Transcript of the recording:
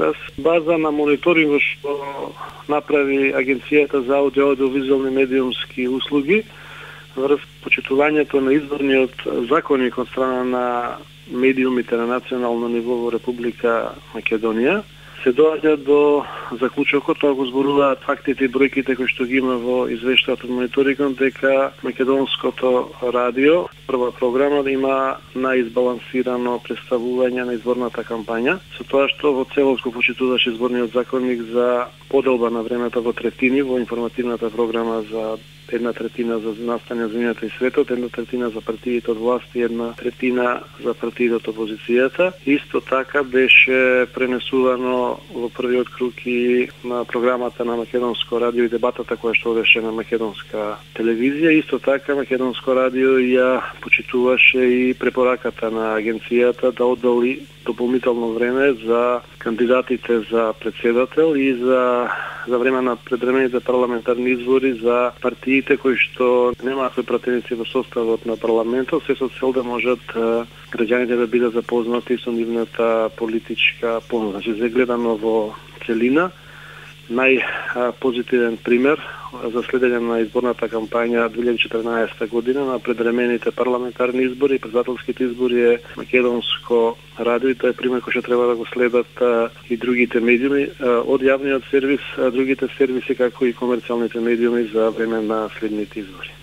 вечерас. База на мониторингот што направи Агенцијата за аудиовизуални медиумски услуги врз почитувањето на изборниот законник од страна на медиумите на национално ниво во Република Македонија, се доаѓа до заклучокот, тоа го зборуваат фактите и бројките кои што ги има во извештајот од мониторингот, дека македонското радио, прва програма, има наизбалансирано представување на изборната кампања, со тоа што во целост го почитуваше изборниот законник за поделба на времето во третини во информативната програма за 1/3 за настани на земјата и светот, 1/3 за партиите од власт и 1/3 за партиите од опозицијата. Исто така беше пренесувано во првиот круг и на програмата на Македонско радио и дебатата која што одеше на македонска телевизија. Исто така Македонско радио ја почитуваше и препораката на агенцијата да оддели дополнително време за кандидатите за председател и за време на предвремените парламентарни избори за партиите кои што немаат свој пратеници во составот на парламентот, се со цел да можат граѓаните да бидат запознати со нивната политичка понуда. Значи, загледано во целина, најпозитивен пример за следење на изборната кампања 2014 година на предвремените парламентарни избори и председателските избори е Македонско радио, и тоа е пример кој што треба да го следат и другите медиуми од јавниот сервис, другите сервиси како и комерцијалните медиуми за време на следните избори.